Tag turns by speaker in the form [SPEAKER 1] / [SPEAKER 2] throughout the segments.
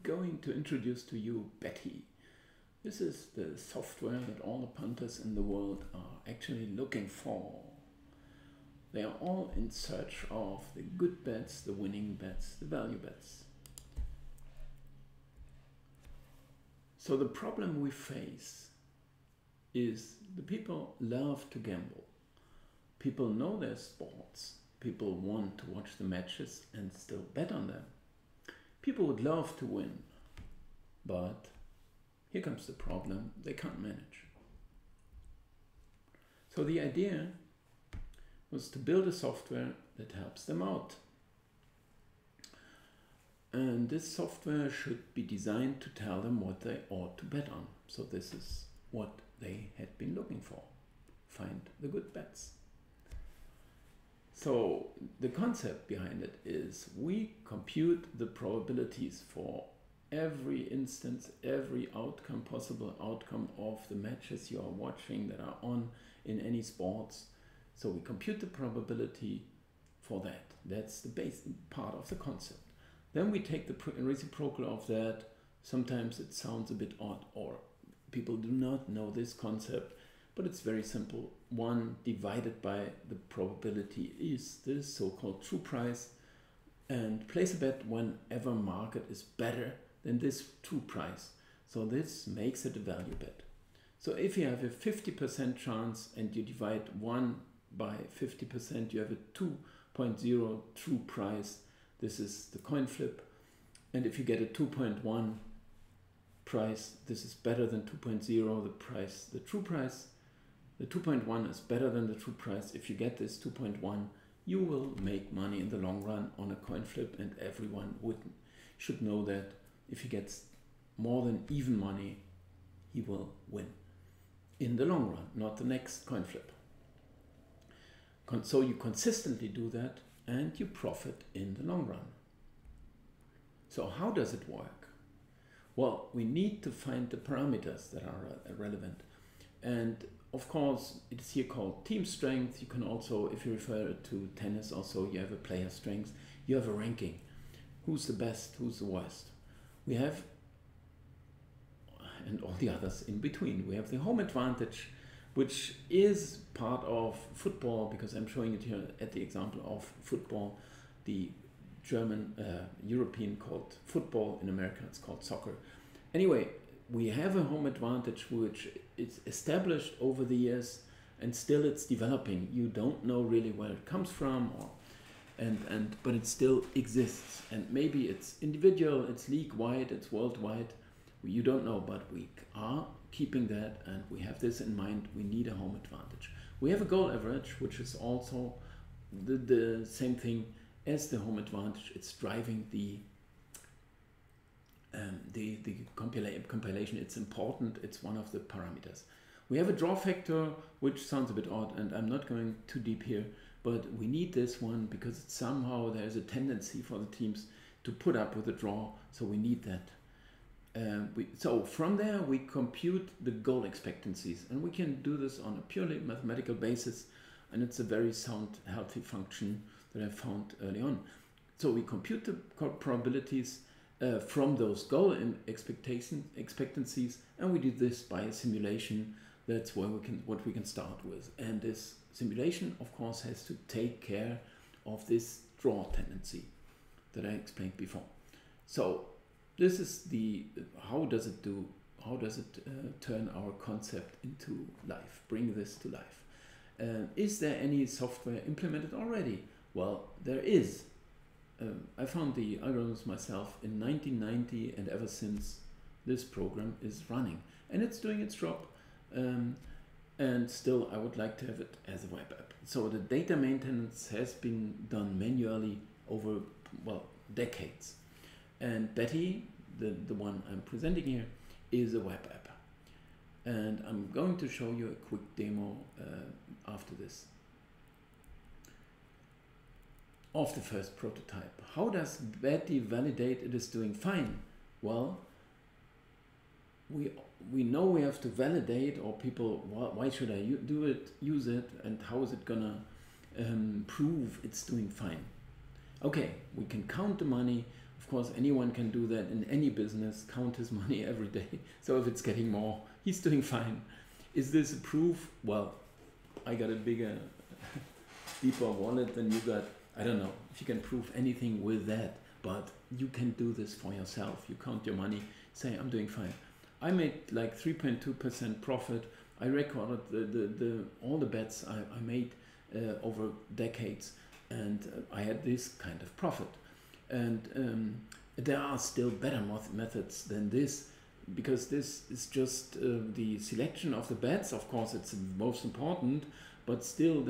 [SPEAKER 1] going to introduce to you Betty. This is the software that all the punters in the world are actually looking for. They are all in search of the good bets, the winning bets, the value bets. So the problem we face is the people love to gamble. People know their sports. People want to watch the matches and still bet on them. People would love to win, but here comes the problem, they can't manage. So the idea was to build a software that helps them out. And this software should be designed to tell them what they ought to bet on. So this is what they had been looking for. Find the good bets. So the concept behind it is we compute the probabilities for every instance, every outcome, possible outcome of the matches you are watching that are on in any sports. So we compute the probability for that. That's the base part of the concept. Then we take the reciprocal of that. Sometimes it sounds a bit odd or people do not know this concept, but it's very simple. 1 divided by the probability is this so-called true price, and place a bet whenever market is better than this true price. So this makes it a value bet. So if you have a 50% chance and you divide 1 by 50%, you have a 2.0 true price. This is the coin flip. And if you get a 2.1 price, this is better than 2.0, the price, the true price. The 2.1 is better than the true price. If you get this 2.1, you will make money in the long run on a coin flip, and everyone should know that if he gets more than even money, he will win in the long run, not the next coin flip. So you consistently do that and you profit in the long run. So how does it work? Well, we need to find the parameters that are relevant. And of course, it is here called team strength. You can also, if you refer to tennis, also you have a player strength. You have a ranking. Who's the best? Who's the worst? We have, and all the others in between. We have the home advantage, which is part of football, because I'm showing it here at the example of football. The German, European called football. In America, it's called soccer. Anyway, we have a home advantage which is established over the years and still it's developing. You don't know really where it comes from, but it still exists. And maybe it's individual, it's league-wide, it's worldwide. You don't know, but we are keeping that and we have this in mind. We need a home advantage. We have a goal average, which is also the same thing as the home advantage. It's driving the compilation. It's important. It's one of the parameters. We have a draw factor, which sounds a bit odd, and I'm not going too deep here, but we need this one because it's somehow there's a tendency for the teams to put up with a draw, so we need that. So from there we compute the goal expectancies, and we can do this on a purely mathematical basis, and it's a very sound, healthy function that I found early on. So we compute the probabilities from those goal expectancies, and we did this by a simulation. That's where what we can start with. And this simulation, of course, has to take care of this draw tendency that I explained before. So this is the how does it turn our concept into life, bring this to life. Is there any software implemented already? Well, there is. I found the algorithms myself in 1990, and ever since this program is running and it's doing its job, and still I would like to have it as a web app. So the data maintenance has been done manually over, well, decades, and Betty, the one I'm presenting here, is a web app, and I'm going to show you a quick demo after this of the first prototype. How does Betty validate it is doing fine? Well, we know we have to validate, or people, why should I use it, and how is it gonna prove it's doing fine? Okay, we can count the money. Of course, anyone can do that in any business, count his money every day. So if it's getting more, he's doing fine. Is this a proof? Well, I got a bigger, deeper wallet than you got. I don't know if you can prove anything with that, but you can do this for yourself. You count your money, say, I'm doing fine. I made like 3.2% profit. I recorded all the bets I made over decades, and I had this kind of profit. And there are still better methods than this, because this is just the selection of the bets. Of course, it's the most important, but still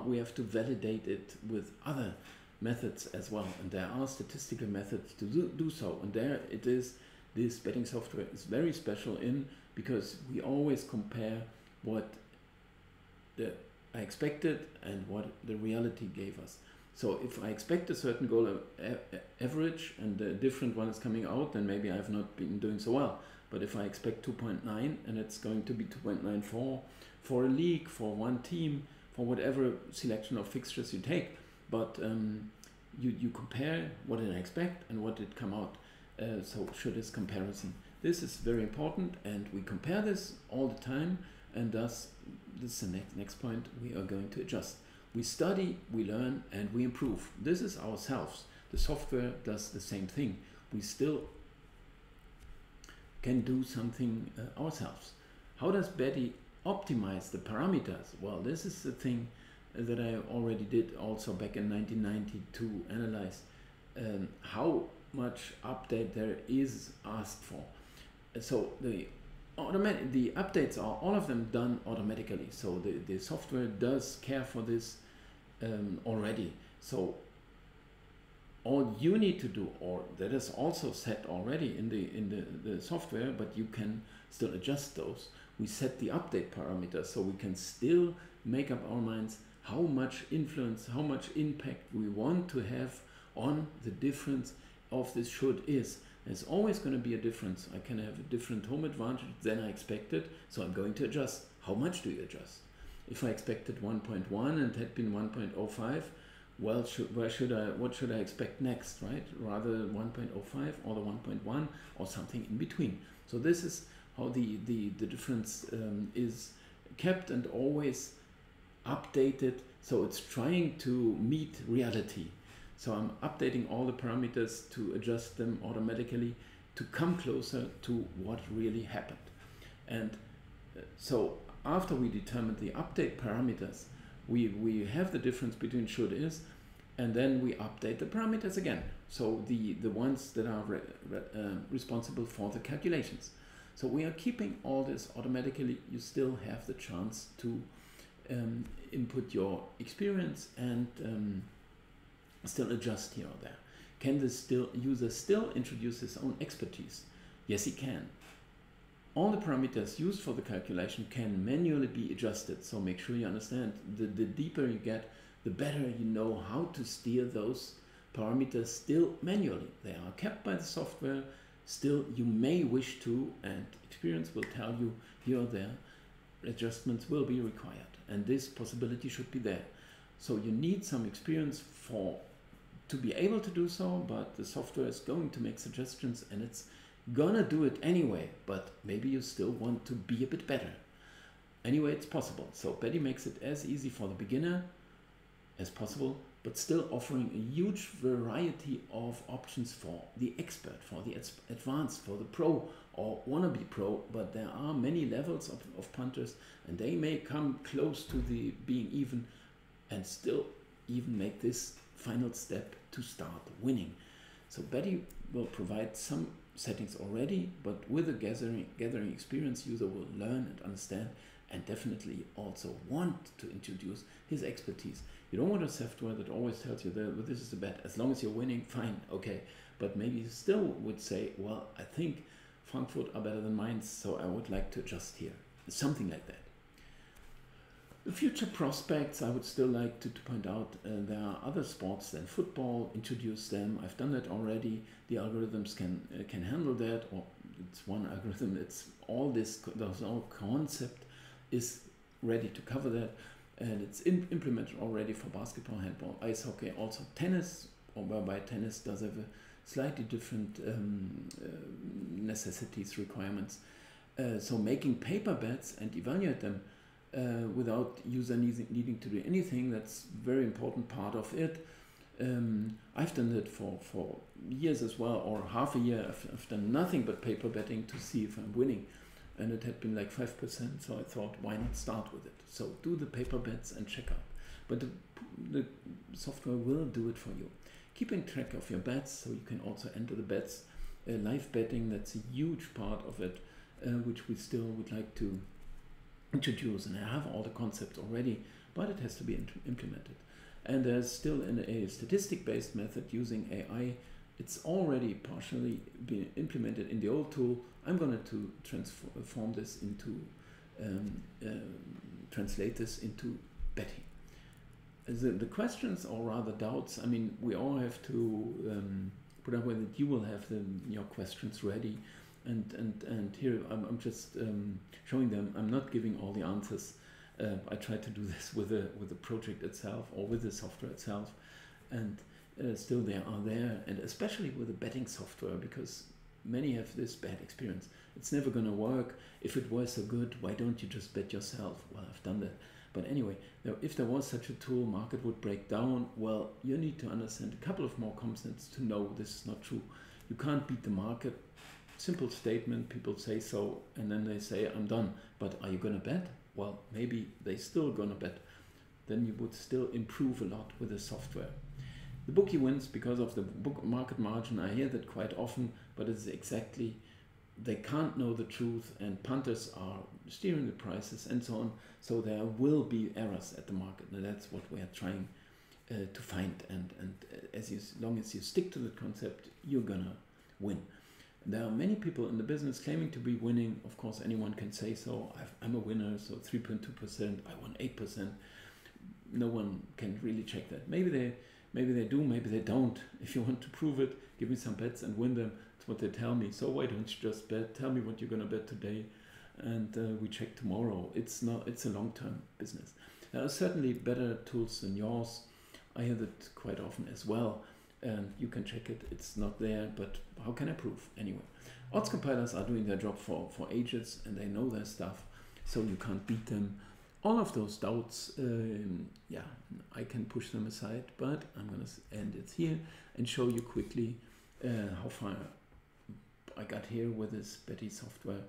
[SPEAKER 1] we have to validate it with other methods as well. And there are statistical methods to do so. And there it is, this betting software is very special because we always compare what I expected and what the reality gave us. So if I expect a certain goal average and a different one is coming out, then maybe I have not been doing so well. But if I expect 2.9 and it's going to be 2.94 for a league, for one team, for whatever selection of fixtures you take, but you compare what did I expect and what did come out. So show this comparison. This is very important, and we compare this all the time, and thus this is the next point we are going to adjust. We study, we learn, and we improve. This is ourselves. The software does the same thing. We still can do something ourselves. How does Betty optimize the parameters? Well, this is the thing that I already did also back in 1990 to analyze how much update there is asked for. So the updates are all of them done automatically. So the software does care for this already. So all you need to do, or that is also set already in the software, but you can still adjust those. We set the update parameters, so we can still make up our minds how much influence, how much impact we want to have on the difference of this should is. There's always going to be a difference. I can have a different home advantage than I expected, so I'm going to adjust. How much do you adjust? If I expected 1.1 and it had been 1.05, well, what should I expect next, right? Rather 1.05 or the 1.1 or something in between. So this is how the difference is kept and always updated. So it's trying to meet reality. So I'm updating all the parameters to adjust them automatically to come closer to what really happened. And so after we determine the update parameters, we have the difference between should is, and then we update the parameters again. So the ones that are responsible for the calculations. So we are keeping all this automatically. You still have the chance to input your experience and still adjust here or there. Can the user still introduce his own expertise? Yes, he can. All the parameters used for the calculation can manually be adjusted. So make sure you understand, the deeper you get, the better you know how to steer those parameters still manually. They are kept by the software. Still, you may wish to, and experience will tell you here or there, adjustments will be required. And this possibility should be there. So you need some experience to be able to do so, but the software is going to make suggestions and it's gonna do it anyway, but maybe you still want to be a bit better. Anyway, it's possible. So Betty makes it as easy for the beginner as possible, but still offering a huge variety of options for the expert, for the advanced, for the pro or wannabe pro, but there are many levels of punters, and they may come close to the being even and still even make this final step to start winning. So Betty will provide some settings already, but with a gathering experience, user will learn and understand and definitely also want to introduce his expertise. You don't want a software that always tells you that, well, this is the bet. As long as you're winning, fine, okay. But maybe you still would say, well, I think Frankfurt are better than mine, so I would like to adjust here. Something like that. The future prospects, I would still like to point out, there are other sports than football, introduce them. I've done that already. The algorithms can handle that, or it's one algorithm, it's all this, the whole concept is ready to cover that, and it's implemented already for basketball, handball, ice hockey, also tennis, or whereby tennis does have a slightly different necessities, requirements. So making paper bets and evaluate them without user needing to do anything, that's a very important part of it. I've done that for years as well, or half a year. I've done nothing but paper betting to see if I'm winning. And it had been like 5%, so I thought, why not start with it? So do the paper bets and check out. But the software will do it for you. Keeping track of your bets, so you can also enter the bets. Live betting, that's a huge part of it, which we still would like to introduce. And I have all the concepts already, but it has to be implemented. And there's still a statistic-based method using AI. It's already partially been implemented in the old tool. I'm going to transform this into, translate this into betting. The questions, or rather doubts, I mean, we all have to put up with it. You will have your questions ready. And here I'm just showing them. I'm not giving all the answers. I try to do this with the project itself or with the software itself. And still they are there, and especially with the betting software, because many have this bad experience. It's never going to work. If it was so good, why don't you just bet yourself? Well, I've done that. But anyway, if there was such a tool, market would break down. Well, you need to understand a couple of more concepts to know this is not true. You can't beat the market. Simple statement, people say so, and then they say, I'm done. But are you going to bet? Well, maybe they're still going to bet. Then you would still improve a lot with the software. The bookie wins because of the book market margin. I hear that quite often, but it's exactly, they can't know the truth, and punters are steering the prices and so on. So there will be errors at the market, and that's what we are trying to find. And as long as you stick to the concept, you're gonna win. There are many people in the business claiming to be winning. Of course, anyone can say so. I'm a winner, so 3.2%. I won 8%. No one can really check that. Maybe they do, maybe they don't. If you want to prove it, give me some bets and win them. That's what they tell me. So why don't you just bet? Tell me what you're going to bet today, and we check tomorrow. It's a long-term business. There are certainly better tools than yours. I hear that quite often as well. And you can check it. It's not there, but how can I prove? Anyway, odds compilers are doing their job for ages, and they know their stuff, so you can't beat them. All of those doubts, yeah, I can push them aside, but I'm going to end it here and show you quickly how far I got here with this Betty software.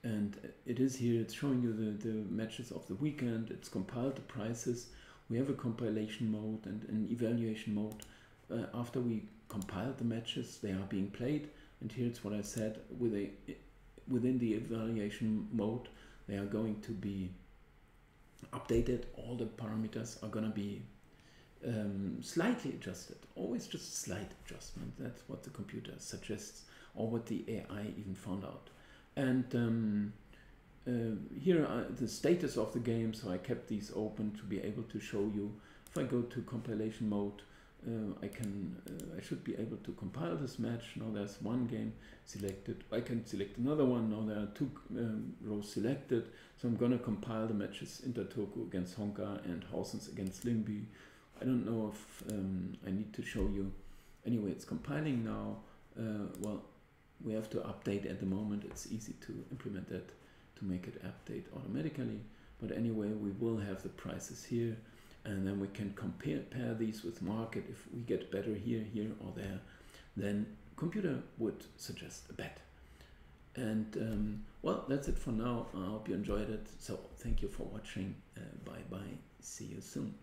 [SPEAKER 1] And it is here, it's showing you the matches of the weekend. It's compiled the prices. We have a compilation mode and an evaluation mode. After we compiled the matches, they are being played. And here's what I said, within the evaluation mode, they are going to be updated. All the parameters are going to be slightly adjusted, always just slight adjustment. That's what the computer suggests, or what the AI even found out. And here are the status of the game, so I kept these open to be able to show you. If I go to compilation mode, I should be able to compile this match. Now there's one game selected. I can select another one. Now there are two rows selected. So I'm going to compile the matches Interturku against Honka and Housens against Lyngby. I don't know if I need to show you. Anyway, it's compiling now. Well, we have to update at the moment. It's easy to implement that to make it update automatically. But anyway, we will have the prices here. And then we can compare these with market. If we get better here, or there, then computer would suggest a bet. And well, that's it for now. I hope you enjoyed it. So thank you for watching. Bye bye. See you soon.